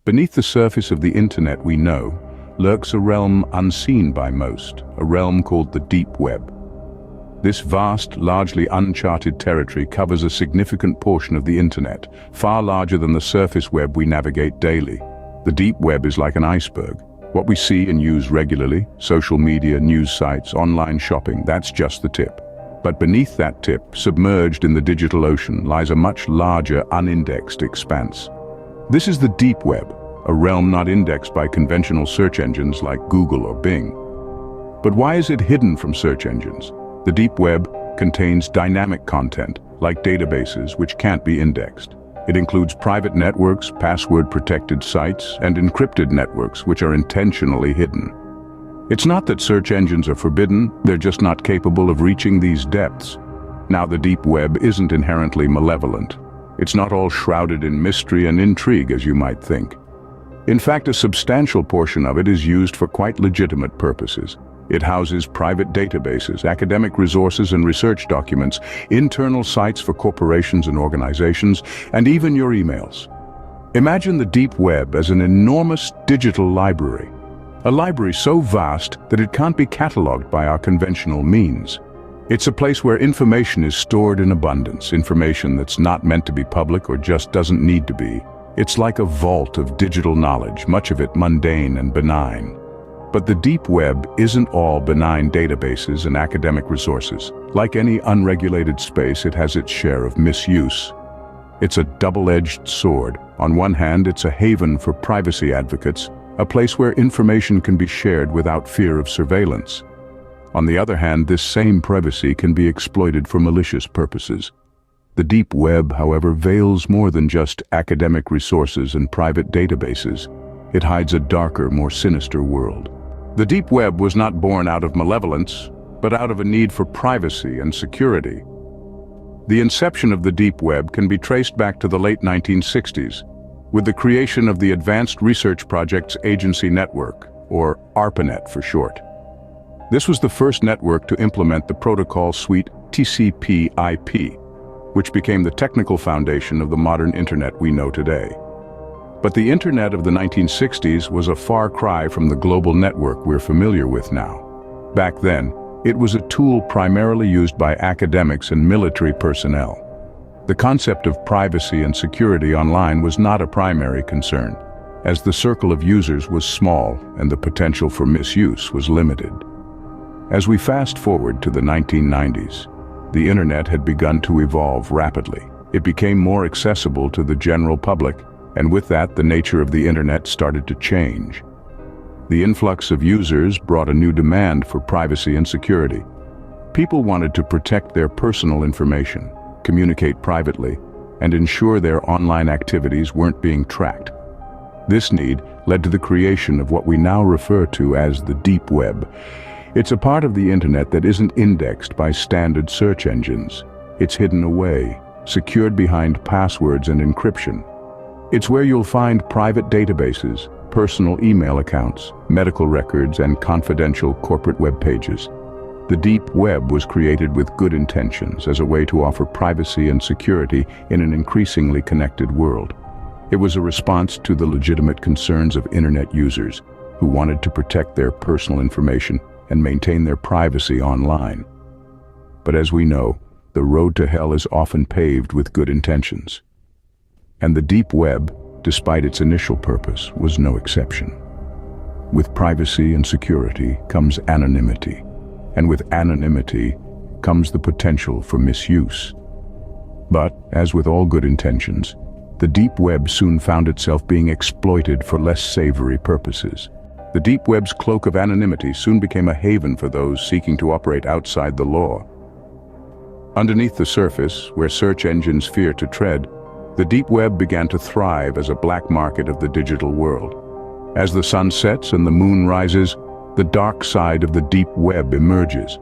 Beneath the surface of the internet we know, lurks a realm unseen by most, a realm called the deep web. This vast, largely uncharted territory covers a significant portion of the internet, far larger than the surface web we navigate daily. The deep web is like an iceberg. What we see and use regularly, social media, news sites, online shopping, that's just the tip. But beneath that tip, submerged in the digital ocean, lies a much larger, unindexed expanse. This is the deep web, a realm not indexed by conventional search engines like Google or Bing. But why is it hidden from search engines? The deep web contains dynamic content, like databases, which can't be indexed. It includes private networks, password-protected sites, and encrypted networks, which are intentionally hidden. It's not that search engines are forbidden, they're just not capable of reaching these depths. Now, the deep web isn't inherently malevolent. It's not all shrouded in mystery and intrigue, as you might think. In fact, a substantial portion of it is used for quite legitimate purposes. It houses private databases, academic resources and research documents, internal sites for corporations and organizations, and even your emails. Imagine the deep web as an enormous digital library. A library so vast that it can't be catalogued by our conventional means. It's a place where information is stored in abundance, information that's not meant to be public or just doesn't need to be. It's like a vault of digital knowledge, much of it mundane and benign. But the deep web isn't all benign databases and academic resources. Like any unregulated space, it has its share of misuse. It's a double-edged sword. On one hand, it's a haven for privacy advocates, a place where information can be shared without fear of surveillance. On the other hand, this same privacy can be exploited for malicious purposes. The deep web, however, veils more than just academic resources and private databases. It hides a darker, more sinister world. The deep web was not born out of malevolence, but out of a need for privacy and security. The inception of the deep web can be traced back to the late 1960s, with the creation of the Advanced Research Projects Agency Network, or ARPANET for short. This was the first network to implement the protocol suite TCP/IP, which became the technical foundation of the modern internet we know today. But the internet of the 1960s was a far cry from the global network we're familiar with now. Back then, it was a tool primarily used by academics and military personnel. The concept of privacy and security online was not a primary concern, as the circle of users was small and the potential for misuse was limited. As we fast forward to the 1990s, the internet had begun to evolve rapidly. It became more accessible to the general public, and with that, the nature of the internet started to change. The influx of users brought a new demand for privacy and security. People wanted to protect their personal information, communicate privately, and ensure their online activities weren't being tracked. This need led to the creation of what we now refer to as the deep web. It's a part of the internet that isn't indexed by standard search engines. It's hidden away, secured behind passwords and encryption. It's where you'll find private databases, personal email accounts, medical records, and confidential corporate web pages. The deep web was created with good intentions as a way to offer privacy and security in an increasingly connected world. It was a response to the legitimate concerns of internet users who wanted to protect their personal information and maintain their privacy online. But as we know, the road to hell is often paved with good intentions. And the deep web, despite its initial purpose, was no exception. With privacy and security comes anonymity, and with anonymity comes the potential for misuse. But, as with all good intentions, the deep web soon found itself being exploited for less savory purposes. The deep web's cloak of anonymity soon became a haven for those seeking to operate outside the law. Underneath the surface, where search engines fear to tread, the deep web began to thrive as a black market of the digital world. As the sun sets and the moon rises, the dark side of the deep web emerges.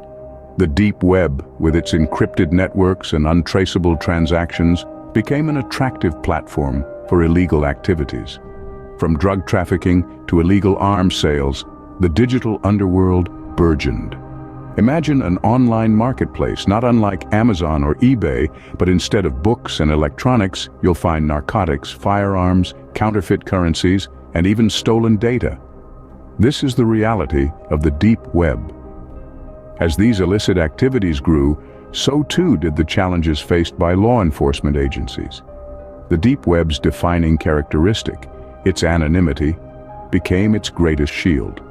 The deep web, with its encrypted networks and untraceable transactions, became an attractive platform for illegal activities. From drug trafficking to illegal arms sales, the digital underworld burgeoned. Imagine an online marketplace, not unlike Amazon or eBay, but instead of books and electronics, you'll find narcotics, firearms, counterfeit currencies, and even stolen data. This is the reality of the deep web. As these illicit activities grew, so too did the challenges faced by law enforcement agencies. The deep web's defining characteristic, its anonymity, became its greatest shield.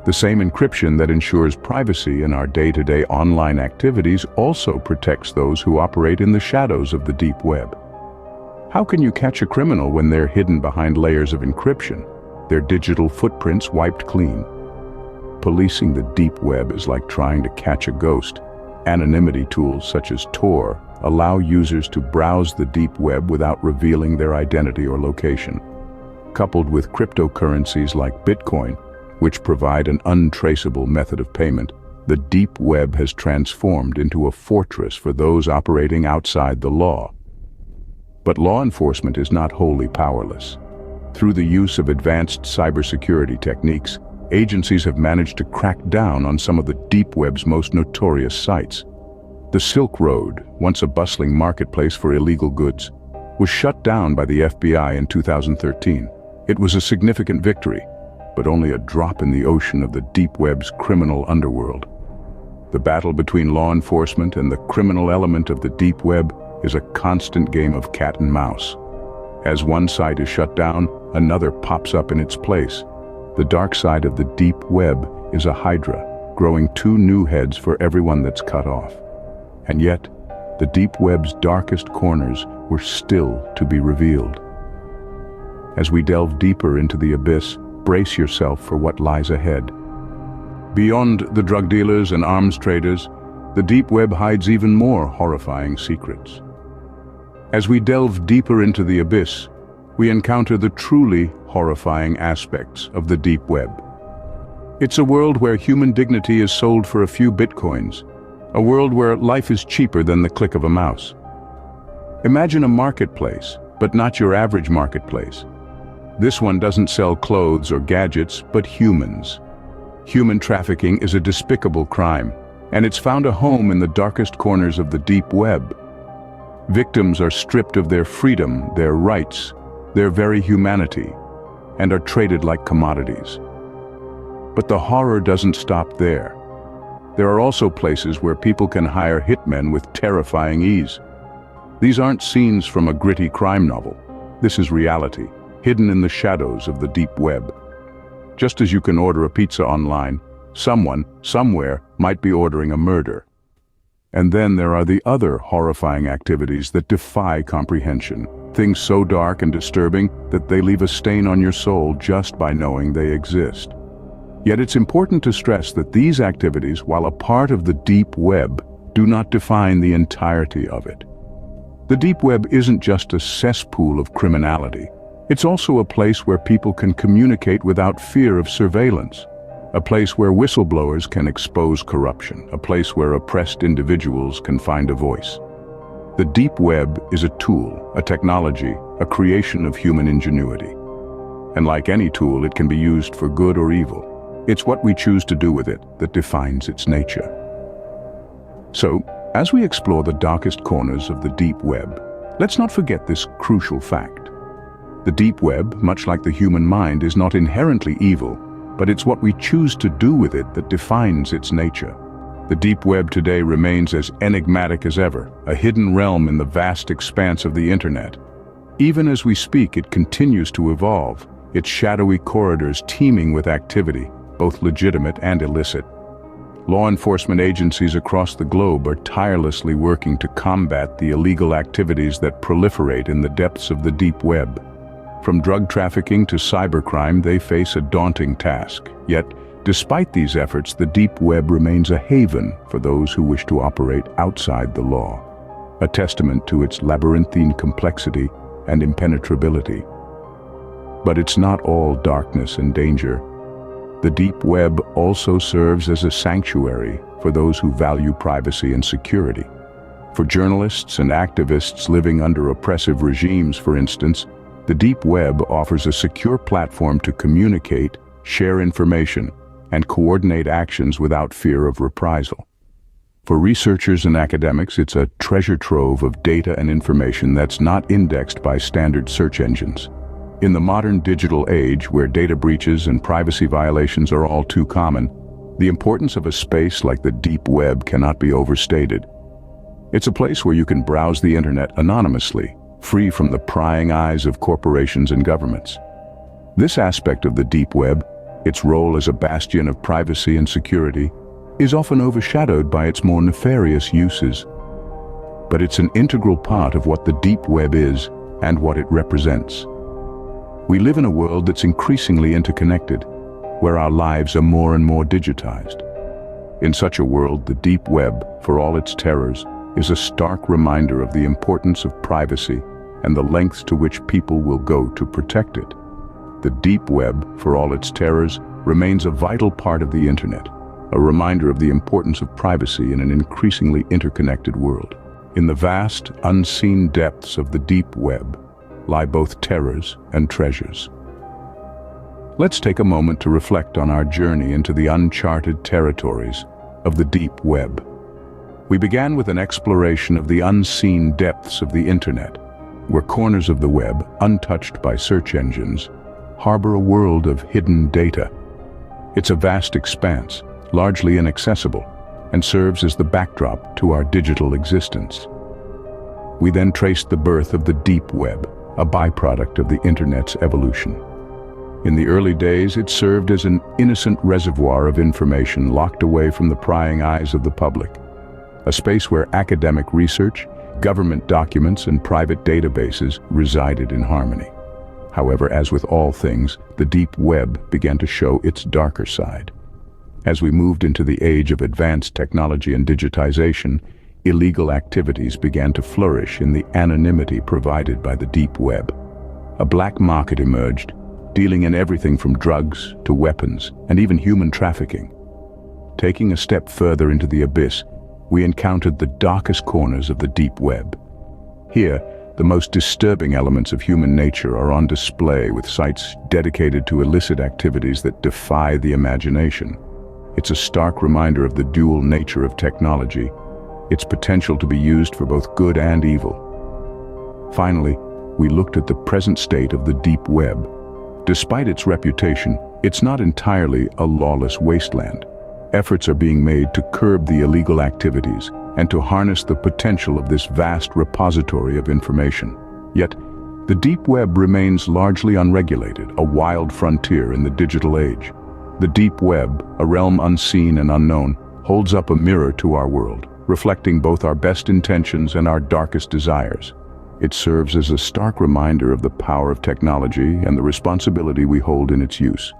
The same encryption that ensures privacy in our day-to-day online activities also protects those who operate in the shadows of the deep web. How can you catch a criminal when they're hidden behind layers of encryption, their digital footprints wiped clean? Policing the deep web is like trying to catch a ghost. Anonymity tools such as Tor allow users to browse the deep web without revealing their identity or location. Coupled with cryptocurrencies like Bitcoin, which provide an untraceable method of payment, the deep web has transformed into a fortress for those operating outside the law. But law enforcement is not wholly powerless. Through the use of advanced cybersecurity techniques, agencies have managed to crack down on some of the deep web's most notorious sites. The Silk Road, once a bustling marketplace for illegal goods, was shut down by the FBI in 2013. It was a significant victory, but only a drop in the ocean of the deep web's criminal underworld. The battle between law enforcement and the criminal element of the deep web is a constant game of cat and mouse. As one site is shut down, another pops up in its place. The dark side of the deep web is a hydra, growing 2 new heads for everyone that's cut off. And yet, the deep web's darkest corners were still to be revealed. As we delve deeper into the abyss, brace yourself for what lies ahead. Beyond the drug dealers and arms traders, the deep web hides even more horrifying secrets. As we delve deeper into the abyss, we encounter the truly horrifying aspects of the deep web. It's a world where human dignity is sold for a few bitcoins, a world where life is cheaper than the click of a mouse. Imagine a marketplace, but not your average marketplace. This one doesn't sell clothes or gadgets, but humans. Human trafficking is a despicable crime, and it's found a home in the darkest corners of the deep web. Victims are stripped of their freedom, their rights, their very humanity, and are traded like commodities. But the horror doesn't stop there. There are also places where people can hire hitmen with terrifying ease. These aren't scenes from a gritty crime novel. This is reality, hidden in the shadows of the deep web. Just as you can order a pizza online, someone, somewhere, might be ordering a murder. And then there are the other horrifying activities that defy comprehension. Things so dark and disturbing that they leave a stain on your soul just by knowing they exist. Yet it's important to stress that these activities, while a part of the deep web, do not define the entirety of it. The deep web isn't just a cesspool of criminality. It's also a place where people can communicate without fear of surveillance. A place where whistleblowers can expose corruption. A place where oppressed individuals can find a voice. The deep web is a tool, a technology, a creation of human ingenuity. And like any tool, it can be used for good or evil. It's what we choose to do with it that defines its nature. So, as we explore the darkest corners of the deep web, let's not forget this crucial fact. The deep web, much like the human mind, is not inherently evil, but it's what we choose to do with it that defines its nature. The deep web today remains as enigmatic as ever, a hidden realm in the vast expanse of the internet. Even as we speak, it continues to evolve, its shadowy corridors teeming with activity, both legitimate and illicit. Law enforcement agencies across the globe are tirelessly working to combat the illegal activities that proliferate in the depths of the deep web. From drug trafficking to cybercrime, they face a daunting task. Yet, despite these efforts, the deep web remains a haven for those who wish to operate outside the law, a testament to its labyrinthine complexity and impenetrability. But it's not all darkness and danger. The deep web also serves as a sanctuary for those who value privacy and security. For journalists and activists living under oppressive regimes, for instance, the deep web offers a secure platform to communicate, share information, and coordinate actions without fear of reprisal. For researchers and academics, it's a treasure trove of data and information that's not indexed by standard search engines. In the modern digital age, where data breaches and privacy violations are all too common, the importance of a space like the deep web cannot be overstated. It's a place where you can browse the internet anonymously, free from the prying eyes of corporations and governments. This aspect of the deep web, its role as a bastion of privacy and security, is often overshadowed by its more nefarious uses. But it's an integral part of what the deep web is and what it represents. We live in a world that's increasingly interconnected, where our lives are more and more digitized. In such a world, the deep web, for all its terrors, is a stark reminder of the importance of privacy and the lengths to which people will go to protect it. The deep web, for all its terrors, remains a vital part of the internet, a reminder of the importance of privacy in an increasingly interconnected world. In the vast, unseen depths of the deep web lie both terrors and treasures. Let's take a moment to reflect on our journey into the uncharted territories of the deep web. We began with an exploration of the unseen depths of the internet, where corners of the web, untouched by search engines, harbor a world of hidden data. It's a vast expanse, largely inaccessible, and serves as the backdrop to our digital existence. We then traced the birth of the deep web, a byproduct of the internet's evolution. In the early days, it served as an innocent reservoir of information locked away from the prying eyes of the public, a space where academic research, government documents, and private databases resided in harmony. However, as with all things, the deep web began to show its darker side. As we moved into the age of advanced technology and digitization, illegal activities began to flourish in the anonymity provided by the deep web. A black market emerged, dealing in everything from drugs to weapons and even human trafficking. Taking a step further into the abyss, we encountered the darkest corners of the deep web. Here, the most disturbing elements of human nature are on display, with sites dedicated to illicit activities that defy the imagination. It's a stark reminder of the dual nature of technology, its potential to be used for both good and evil. Finally, we looked at the present state of the deep web. Despite its reputation, it's not entirely a lawless wasteland. Efforts are being made to curb the illegal activities and to harness the potential of this vast repository of information. Yet, the deep web remains largely unregulated, a wild frontier in the digital age. The deep web, a realm unseen and unknown, holds up a mirror to our world, reflecting both our best intentions and our darkest desires. It serves as a stark reminder of the power of technology and the responsibility we hold in its use.